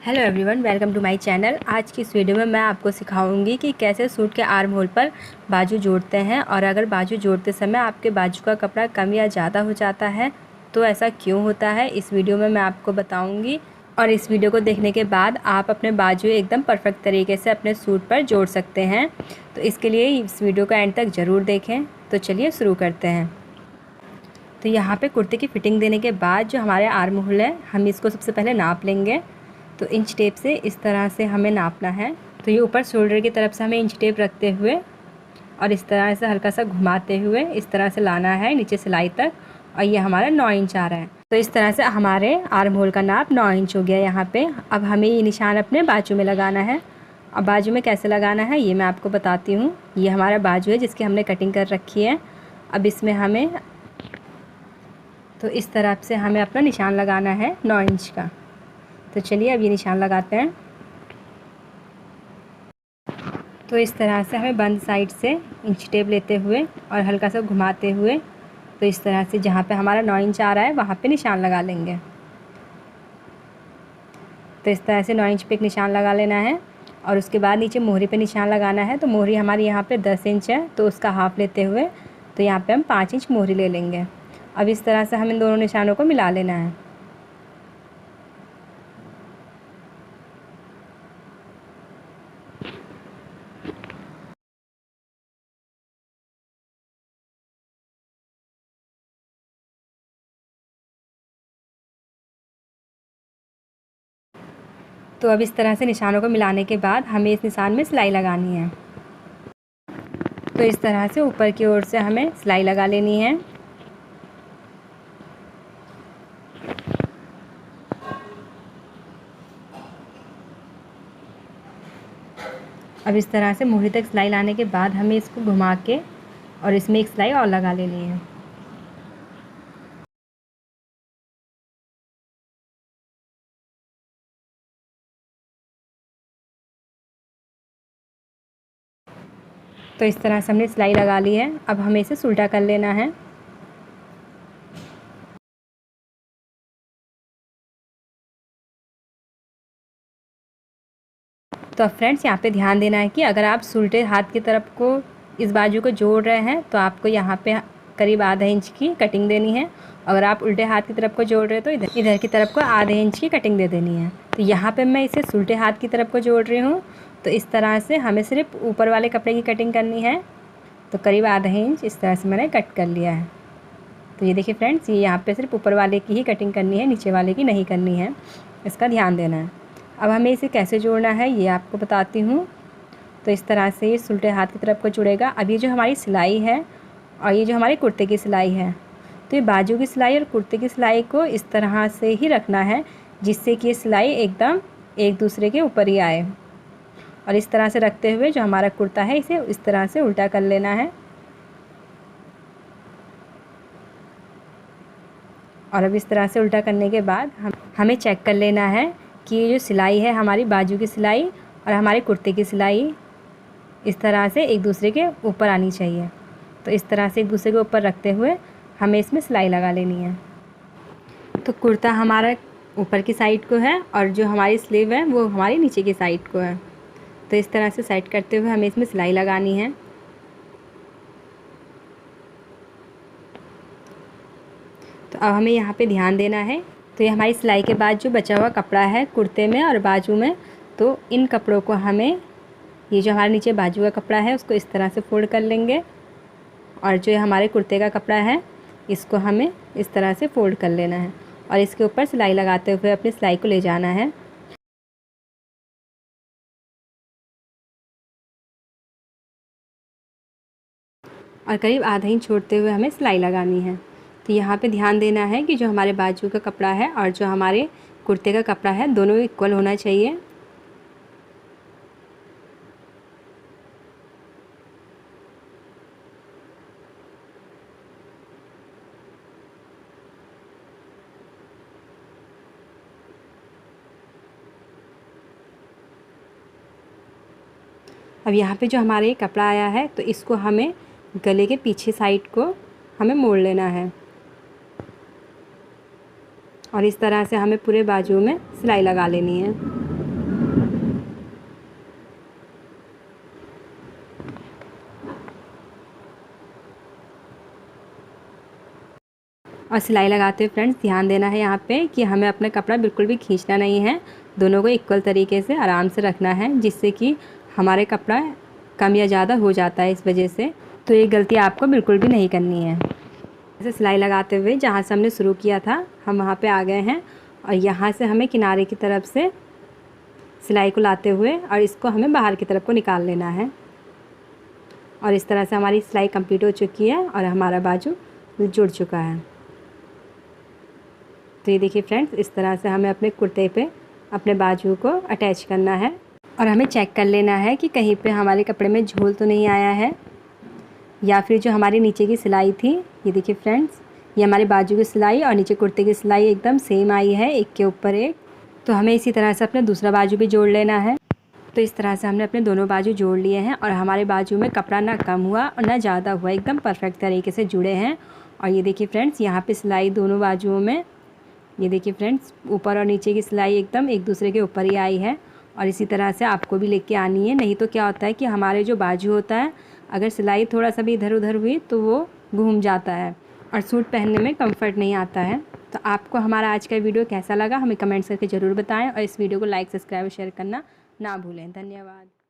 Hello everyone, welcome to my channel. आज की इस वीडियो में मैं आपको सिखाऊंगी कि कैसे सूट के आर्म होल पर बाजू जोड़ते हैं। और अगर बाजू जोड़ते समय आपके बाजू का कपड़ा कम या ज़्यादा हो जाता है तो ऐसा क्यों होता है, इस वीडियो में मैं आपको बताऊंगी। और इस वीडियो को देखने के बाद आप अपने बाजू एकदम परफेक्ट तरीके से अपने सूट पर जोड़ सकते हैं। तो इसके लिए इस वीडियो का एंड तक ज़रूर देखें। तो चलिए शुरू करते हैं। तो यहाँ पे कुर्ते की फ़िटिंग देने के बाद जो हमारे आर्म होल है, हम इसको सबसे पहले नाप लेंगे। तो इंच टेप से इस तरह से हमें नापना है। तो ये ऊपर शोल्डर की तरफ से हमें इंच टेप रखते हुए और इस तरह से हल्का सा घुमाते हुए इस तरह से लाना है नीचे सिलाई तक। और ये हमारा 9 इंच आ रहा है। तो इस तरह से हमारे आर्म होल का नाप 9 इंच हो गया यहाँ पे। अब हमें ये निशान अपने बाजू में लगाना है। अब बाजू में कैसे लगाना है ये मैं आपको बताती हूँ। ये हमारा बाजू है जिसकी हमने कटिंग कर रखी है। अब इसमें हमें तो इस तरह से हमें अपना निशान लगाना है 9 इंच का। तो चलिए अब ये निशान लगाते हैं। तो इस तरह से हमें बंद साइड से इंच टेप लेते हुए और हल्का सा घुमाते हुए तो इस तरह से जहाँ पे हमारा 9 इंच आ रहा है वहाँ पे निशान लगा लेंगे। तो इस तरह से 9 इंच पे एक निशान लगा लेना है। और उसके बाद नीचे मोहरी पे निशान लगाना है। तो मोहरी हमारी यहाँ पे 10 इंच है तो उसका हाफ़ लेते हुए तो यहाँ पे हम 5 इंच मोहरी ले लेंगे। अब इस तरह से हम इन दोनों निशानों को मिला लेना है। तो अब इस तरह से निशानों को मिलाने के बाद हमें इस निशान में सिलाई लगानी है। तो इस तरह से ऊपर की ओर से हमें सिलाई लगा लेनी है। अब इस तरह से मोहरी तक सिलाई लाने के बाद हमें इसको घुमा के और इसमें एक सिलाई और लगा लेनी है। तो इस तरह से हमने सिलाई लगा ली है। अब हमें इसे उल्टा कर लेना है। तो अब फ्रेंड्स यहाँ पे ध्यान देना है कि अगर आप उल्टे हाथ की तरफ को इस बाजू को जोड़ रहे हैं तो आपको यहाँ पे करीब आधा इंच की कटिंग देनी है। अगर आप उल्टे हाथ की तरफ को जोड़ रहे हैं तो इधर की तरफ को आधे इंच की कटिंग दे देनी है। तो यहाँ पे मैं इसे उल्टे हाथ की तरफ को जोड़ रही हूँ। तो इस तरह से हमें सिर्फ ऊपर वाले कपड़े की कटिंग करनी है। तो करीब आधा इंच इस तरह से मैंने कट कर लिया है। तो ये देखिए फ्रेंड्स, ये यहाँ पे सिर्फ ऊपर वाले की ही कटिंग करनी है, नीचे वाले की नहीं करनी है, इसका ध्यान देना है। अब हमें इसे कैसे जोड़ना है ये आपको बताती हूँ। तो इस तरह से ये उल्टे हाथ की तरफ को जुड़ेगा। अब ये जो हमारी सिलाई है और ये जो हमारे कुर्ते की सिलाई है, तो ये बाजू की सिलाई और कुर्ते की सिलाई को इस तरह से ही रखना है जिससे कि ये सिलाई एकदम एक दूसरे के ऊपर ही आए। और इस तरह से रखते हुए जो हमारा कुर्ता है इसे इस तरह से उल्टा कर लेना है। और अब इस तरह से उल्टा करने के बाद हमें चेक कर लेना है कि ये जो सिलाई है हमारी बाजू की सिलाई और हमारे कुर्ते की सिलाई इस तरह से एक दूसरे के ऊपर आनी चाहिए। तो इस तरह से एक दूसरे के ऊपर रखते हुए हमें इसमें सिलाई लगा लेनी है। तो कुर्ता हमारा ऊपर की साइड को है और जो हमारी स्लीव है वो हमारी नीचे की साइड को है। तो इस तरह से साइड करते हुए हमें इसमें सिलाई लगानी है। तो अब हमें यहाँ पे ध्यान देना है। तो ये हमारी सिलाई के बाद जो बचा हुआ कपड़ा है कुर्ते में और बाजू में, तो इन कपड़ों को हमें ये जो हमारे नीचे बाजू का कपड़ा है उसको इस तरह से फोल्ड कर लेंगे। और जो हमारे कुर्ते का कपड़ा है इसको हमें इस तरह से फोल्ड कर लेना है और इसके ऊपर सिलाई लगाते हुए अपनी सिलाई को ले जाना है। और करीब आधा इंच छोड़ते हुए हमें सिलाई लगानी है। तो यहाँ पे ध्यान देना है कि जो हमारे बाजू का कपड़ा है और जो हमारे कुर्ते का कपड़ा है दोनों इक्वल होना चाहिए। अब यहाँ पे जो हमारे कपड़ा आया है तो इसको हमें गले के पीछे साइड को हमें मोड़ लेना है और इस तरह से हमें पूरे बाजू में सिलाई लगा लेनी है। और सिलाई लगाते हुए फ्रेंड्स ध्यान देना है यहाँ पे कि हमें अपना कपड़ा बिल्कुल भी खींचना नहीं है, दोनों को इक्वल तरीके से आराम से रखना है, जिससे कि हमारे कपड़ा कम या ज़्यादा हो जाता है इस वजह से। तो ये गलती आपको बिल्कुल भी नहीं करनी है। ऐसे सिलाई लगाते हुए जहाँ से हमने शुरू किया था हम वहाँ पे आ गए हैं और यहाँ से हमें किनारे की तरफ से सिलाई को लाते हुए और इसको हमें बाहर की तरफ को निकाल लेना है। और इस तरह से हमारी सिलाई कंप्लीट हो चुकी है और हमारा बाजू जुड़ चुका है। तो ये देखिए फ्रेंड्स, इस तरह से हमें अपने कुर्ते पे अपने बाजू को अटैच करना है और हमें चेक कर लेना है कि कहीं पे हमारे कपड़े में झोल तो नहीं आया है, या फिर जो हमारी नीचे की सिलाई थी, ये देखिए फ्रेंड्स, ये हमारे बाजू की सिलाई और नीचे कुर्ते की सिलाई एकदम सेम आई है, एक के ऊपर एक। तो हमें इसी तरह से अपना दूसरा बाजू भी जोड़ लेना है। तो इस तरह से हमने अपने दोनों बाजू जोड़ लिए हैं और हमारे बाजू में कपड़ा ना कम हुआ और ना ज़्यादा हुआ, एकदम परफेक्ट तरीके से जुड़े हैं। और ये देखिए फ्रेंड्स, यहाँ पे सिलाई दोनों बाजुओं में, ये देखिए फ्रेंड्स, ऊपर और नीचे की सिलाई एकदम एक दूसरे के ऊपर ही आई है। और इसी तरह से आपको भी लेके आनी है, नहीं तो क्या होता है कि हमारे जो बाजू होता है, अगर सिलाई थोड़ा सा भी इधर उधर हुई तो वो घूम जाता है और सूट पहनने में कंफर्ट नहीं आता है। तो आपको हमारा आज का वीडियो कैसा लगा हमें कमेंट्स करके ज़रूर बताएं और इस वीडियो को लाइक, सब्सक्राइब और शेयर करना ना भूलें। धन्यवाद।